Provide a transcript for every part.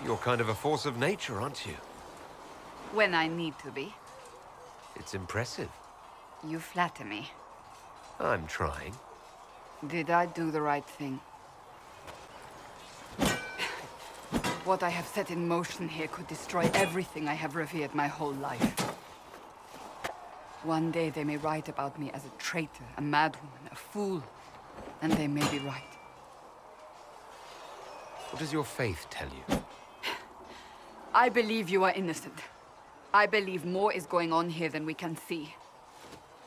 You're kind of a force of nature, aren't you? When I need to be. It's impressive. You flatter me. I'm trying. Did I do the right thing? What I have set in motion here could destroy everything I have revered my whole life. One day they may write about me as a traitor, a madwoman, a fool. And they may be right. What does your faith tell you? I believe you are innocent. I believe more is going on here than we can see.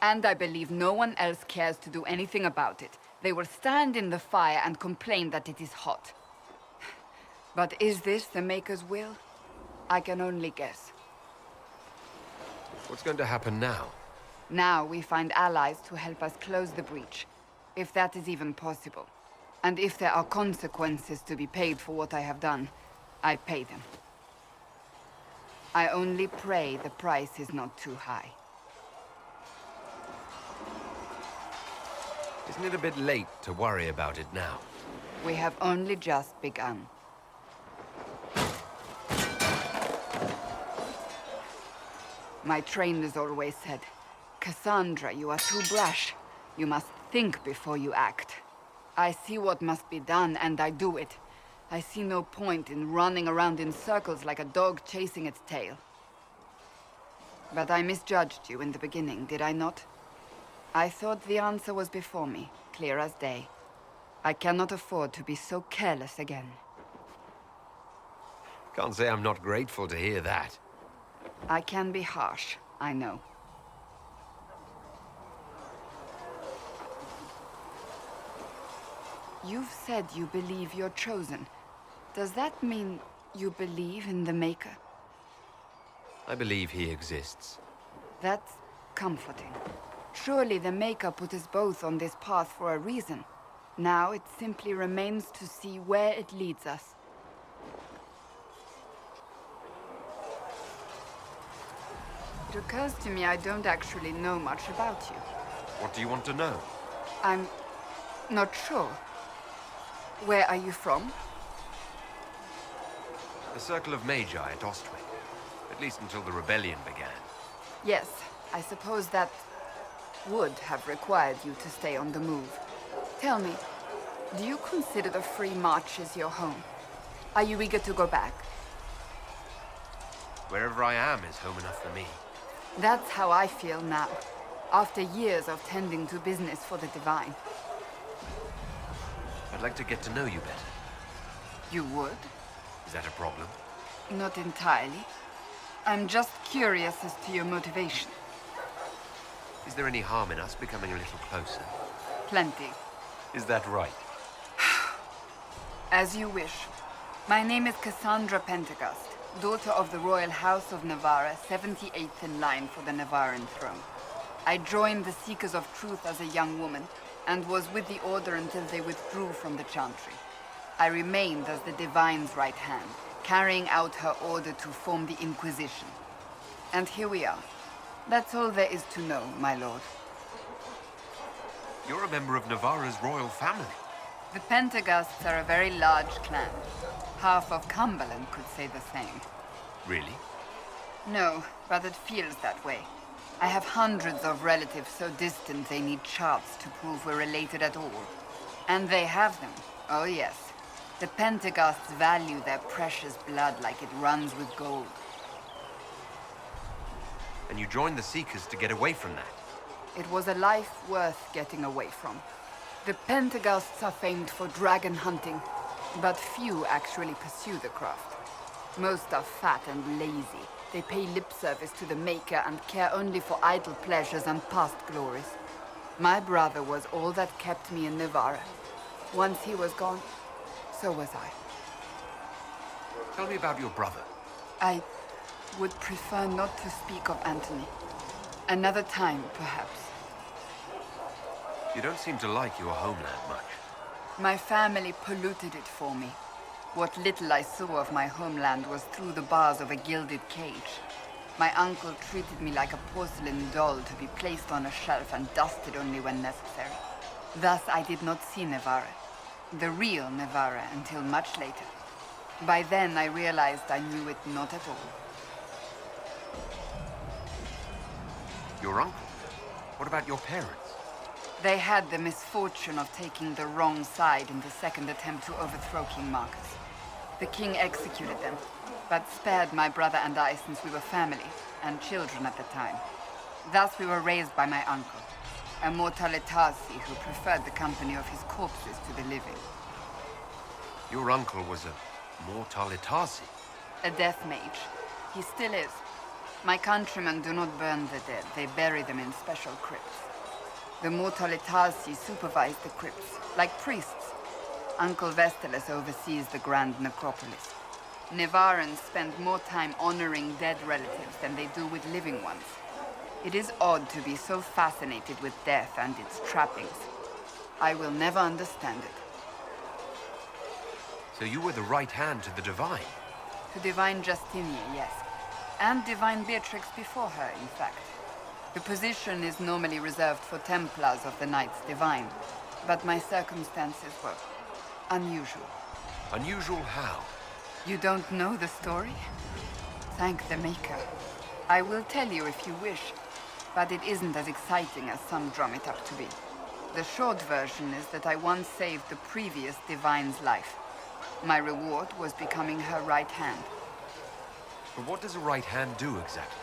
And I believe no one else cares to do anything about it. They will stand in the fire and complain that it is hot. But is this the Maker's will? I can only guess. What's going to happen now? Now we find allies to help us close the breach, if that is even possible. And if there are consequences to be paid for what I have done, I pay them. I only pray the price is not too high. Isn't it a bit late to worry about it now? We have only just begun. My trainers always said, Cassandra, you are too brash. You must think before you act. I see what must be done, and I do it. I see no point in running around in circles like a dog chasing its tail. But I misjudged you in the beginning, did I not? I thought the answer was before me, clear as day. I cannot afford to be so careless again. Can't say I'm not grateful to hear that. I can be harsh, I know. You've said you believe you're chosen. Does that mean you believe in the Maker? I believe he exists. That's comforting. Surely the Maker put us both on this path for a reason. Now it simply remains to see where it leads us. It occurs to me I don't actually know much about you. What do you want to know? I'm not sure. Where are you from? The Circle of Magi at Ostwick. At least until the rebellion began. Yes, I suppose that would have required you to stay on the move. Tell me, do you consider the Free Marches your home? Are you eager to go back? Wherever I am is home enough for me. That's how I feel now, after years of tending to business for the Divine. I'd like to get to know you better. You would? Is that a problem? Not entirely. I'm just curious as to your motivation. Is there any harm in us becoming a little closer? Plenty. Is that right? As you wish. My name is Cassandra Pentecost, daughter of the Royal House of Navarra, 78th in line for the Navarran throne. I joined the Seekers of Truth as a young woman, and was with the Order until they withdrew from the Chantry. I remained as the Divine's right hand, carrying out her order to form the Inquisition. And here we are. That's all there is to know, my lord. You're a member of Navarra's royal family. The Pentecosts are a very large clan. Half of Cumberland could say the same. Really? No, but it feels that way. I have hundreds of relatives so distant they need charts to prove we're related at all. And they have them. Oh yes. The Pentecosts value their precious blood like it runs with gold. And you joined the Seekers to get away from that? It was a life worth getting away from. The Pentecosts are famed for dragon hunting, but few actually pursue the craft. Most are fat and lazy. They pay lip service to the Maker and care only for idle pleasures and past glories. My brother was all that kept me in Navarra. Once he was gone, so was I. Tell me about your brother. I would prefer not to speak of Anthony. Another time, perhaps. You don't seem to like your homeland much. My family polluted it for me. What little I saw of my homeland was through the bars of a gilded cage. My uncle treated me like a porcelain doll to be placed on a shelf and dusted only when necessary. Thus I did not see Navarra, the real Navarra, until much later. By then, I realized I knew it not at all. Your uncle? What about your parents? They had the misfortune of taking the wrong side in the second attempt to overthrow King Marcus. The king executed them, but spared my brother and I since we were family, and children at the time. Thus we were raised by my uncle, a mortalitasi who preferred the company of his corpses to the living. Your uncle was a mortalitasi? A death mage. He still is. My countrymen do not burn the dead, they bury them in special crypts. The mortalitasi supervise the crypts, like priests. Uncle Vestalis oversees the grand necropolis. Nevarans spend more time honoring dead relatives than they do with living ones. It is odd to be so fascinated with death and its trappings. I will never understand it. So you were the right hand to the Divine? To Divine Justinia, yes. And Divine Beatrix before her, in fact. The position is normally reserved for Templars of the Knights Divine, but my circumstances were unusual. Unusual how? You don't know the story? Thank the Maker. I will tell you if you wish, but it isn't as exciting as some drum it up to be. The short version is that I once saved the previous Divine's life. My reward was becoming her right hand. But what does a right hand do exactly?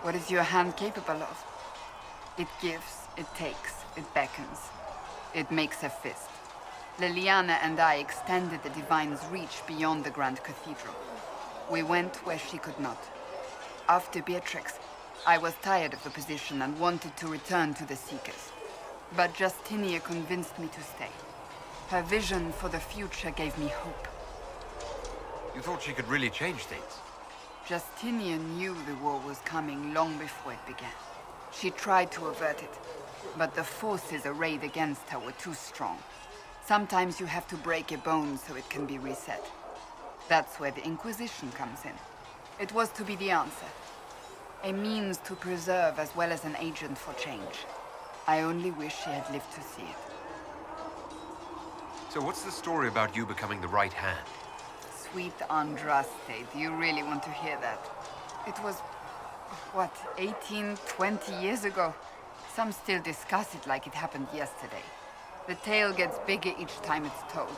What is your hand capable of? It gives, it takes, it beckons. It makes a fist. Liliana and I extended the Divine's reach beyond the Grand Cathedral. We went where she could not. After Beatrix, I was tired of the position and wanted to return to the Seekers. But Justinia convinced me to stay. Her vision for the future gave me hope. You thought she could really change things? Justinian knew the war was coming long before it began. She tried to avert it, but the forces arrayed against her were too strong. Sometimes you have to break a bone so it can be reset. That's where the Inquisition comes in. It was to be the answer. A means to preserve as well as an agent for change. I only wish she had lived to see it. So what's the story about you becoming the right hand? Sweet Andraste, do you really want to hear that? It was, what, 18, 20 years ago? Some still discuss it like it happened yesterday. The tale gets bigger each time it's told.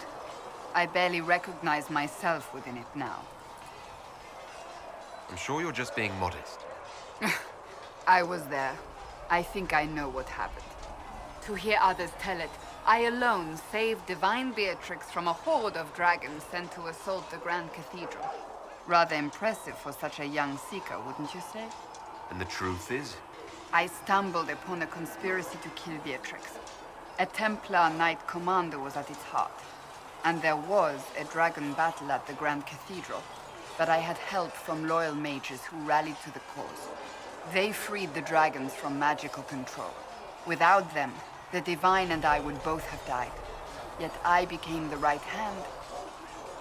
I barely recognize myself within it now. I'm sure you're just being modest. I was there. I think I know what happened. To hear others tell it, I alone saved Divine Beatrix from a horde of dragons sent to assault the Grand Cathedral. Rather impressive for such a young seeker, wouldn't you say? And the truth is? I stumbled upon a conspiracy to kill Beatrix. A Templar Knight Commander was at its heart. And there was a dragon battle at the Grand Cathedral. But I had help from loyal mages who rallied to the cause. They freed the dragons from magical control. Without them, the Divine and I would both have died. Yet I became the right hand,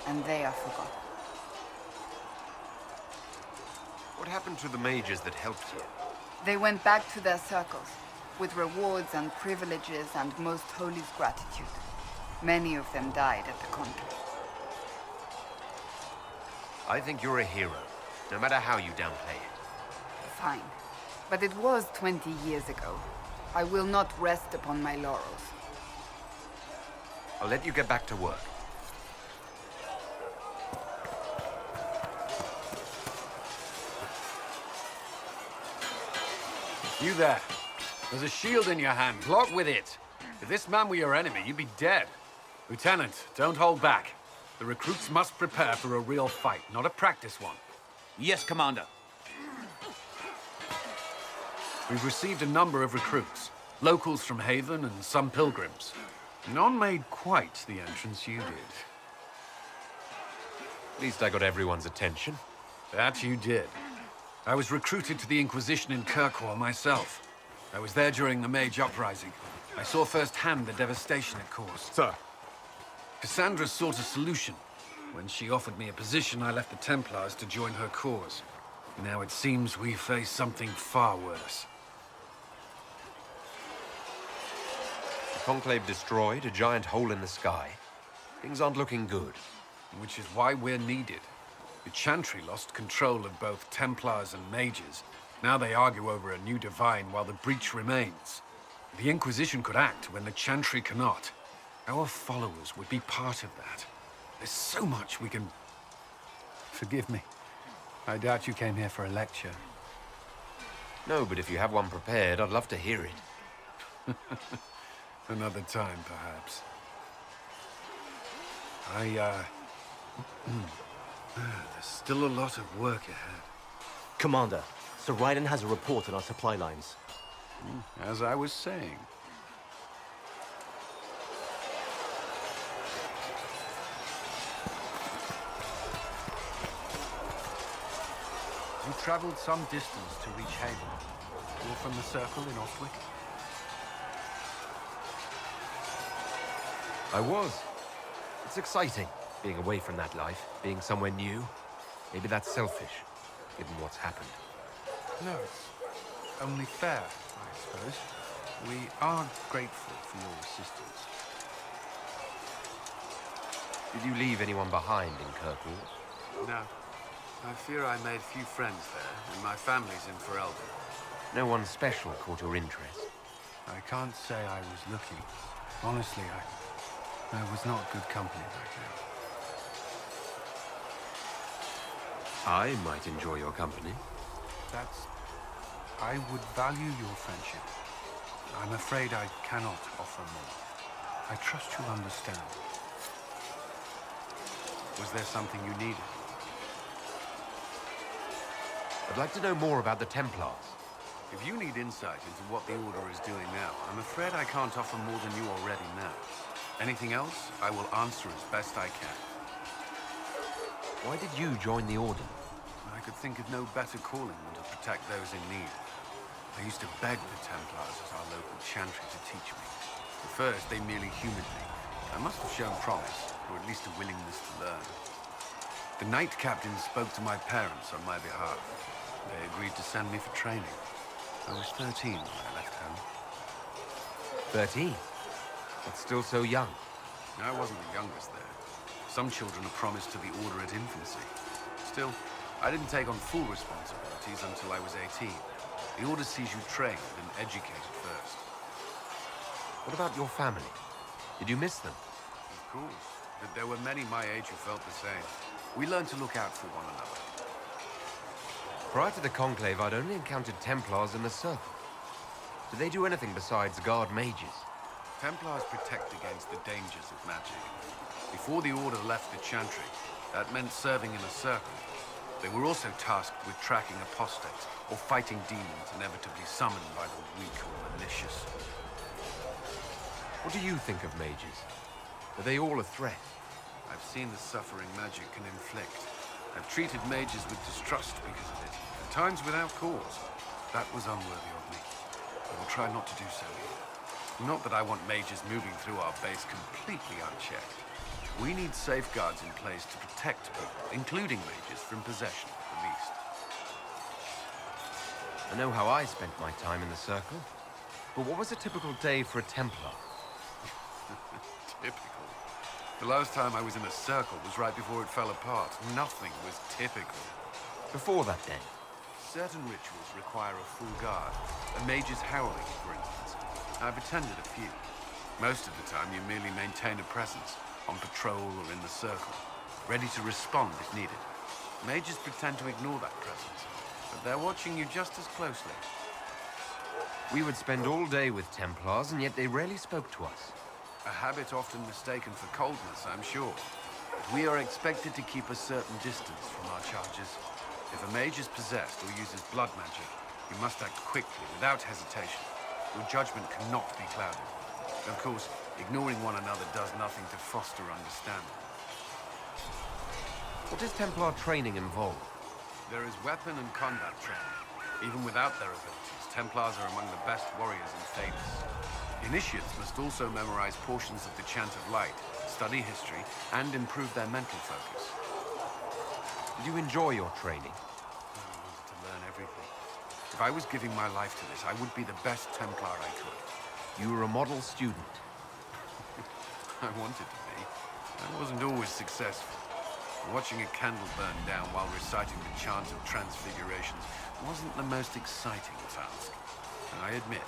and they are forgotten. What happened to the mages that helped you? They went back to their circles, with rewards and privileges and Most Holy's gratitude. Many of them died at the conclave. I think you're a hero, no matter how you downplay it. Fine. But it was 20 years ago. I will not rest upon my laurels. I'll let you get back to work. You there. There's a shield in your hand. Block with it. If this man were your enemy, you'd be dead. Lieutenant, don't hold back. The recruits must prepare for a real fight, not a practice one. Yes, Commander. We've received a number of recruits. Locals from Haven and some pilgrims. None made quite the entrance you did. At least I got everyone's attention. That you did. I was recruited to the Inquisition in Kirkwall myself. I was there during the Mage Uprising. I saw firsthand the devastation it caused. Sir. Cassandra sought a solution. When she offered me a position, I left the Templars to join her cause. Now it seems we face something far worse. The Conclave destroyed, a giant hole in the sky. Things aren't looking good. which is why we're needed. The Chantry lost control of both Templars and mages. Now they argue over a new divine while the breach remains. The Inquisition could act when the Chantry cannot. Our followers would be part of that. There's so much we can... Forgive me. I doubt you came here for a lecture. No, but if you have one prepared, I'd love to hear it. Another time, perhaps. There's still a lot of work ahead. Commander, Sir Ryden has a report on our supply lines. As I was saying. You traveled some distance to reach Haven. You're from the Circle in Ostwick? I was. It's exciting, being away from that life, being somewhere new. Maybe that's selfish, given what's happened. No, it's only fair, I suppose. We are grateful for your assistance. Did you leave anyone behind in Kirkwall? No. I fear I made few friends there, and my family's in Ferelden. No one special caught your interest? I can't say I was looking. Honestly, I was not good company right now. I might enjoy your company. I would value your friendship. I'm afraid I cannot offer more. I trust you'll understand. Was there something you needed? I'd like to know more about the Templars. If you need insight into what the Order is doing now, I'm afraid I can't offer more than you already know. Anything else, I will answer as best I can. Why did you join the Order? I could think of no better calling than to protect those in need. I used to beg the Templars at our local chantry to teach me. At first, they merely humored me. I must have shown promise, or at least a willingness to learn. The Knight Captain spoke to my parents on my behalf. They agreed to send me for training. I was 13 when I left home. 13? That's still so young. I wasn't the youngest there. Some children are promised to the Order at infancy. Still, I didn't take on full responsibilities until I was 18. The Order sees you trained and educated first. What about your family? Did you miss them? Of course. But there were many my age who felt the same. We learned to look out for one another. Prior to the Conclave, I'd only encountered Templars in the Circle. Did they do anything besides guard mages? Templars protect against the dangers of magic. Before the Order left the Chantry, that meant serving in a circle. They were also tasked with tracking apostates, or fighting demons inevitably summoned by the weak or malicious. What do you think of mages? Are they all a threat? I've seen the suffering magic can inflict. I've treated mages with distrust because of it, at times without cause. That was unworthy of me. I will try not to do so either. Not that I want mages moving through our base completely unchecked. We need safeguards in place to protect people, including mages, from possession, at the least. I know how I spent my time in the Circle. But what was a typical day for a Templar? Typical. The last time I was in a circle was right before it fell apart. Nothing was typical. Before that, then? Certain rituals require a full guard. A mage's howling, for instance. I've attended a few. Most of the time, you merely maintain a presence, on patrol or in the circle, ready to respond if needed. Mages pretend to ignore that presence, but they're watching you just as closely. We would spend all day with Templars, and yet they rarely spoke to us. A habit often mistaken for coldness, I'm sure. But we are expected to keep a certain distance from our charges. If a mage is possessed or uses blood magic, you must act quickly, without hesitation. Your judgment cannot be clouded. Of course, ignoring one another does nothing to foster understanding. What does Templar training involve? There is weapon and combat training. Even without their abilities, Templars are among the best warriors in Phaedrus. Initiates must also memorize portions of the Chant of Light, study history, and improve their mental focus. Did you enjoy your training? I wanted to learn everything. If I was giving my life to this, I would be the best Templar I could. You were a model student. I wanted to be. I wasn't always successful. Watching a candle burn down while reciting the chant of transfigurations wasn't the most exciting task. I admit,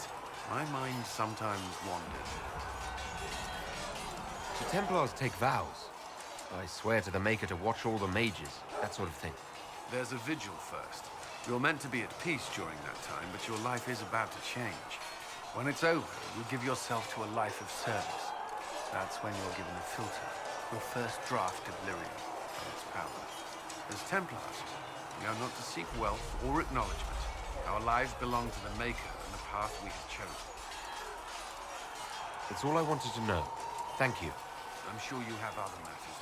my mind sometimes wandered. The Templars take vows. I swear to the Maker to watch all the mages, that sort of thing. There's a vigil first. You're meant to be at peace during that time, but your life is about to change. When it's over, you'll give yourself to a life of service. That's when you're given a filter, your first draft of lyrium and its power. As Templars, we are not to seek wealth or acknowledgement. Our lives belong to the Maker and the path we have chosen. It's all I wanted to know. Thank you. I'm sure you have other matters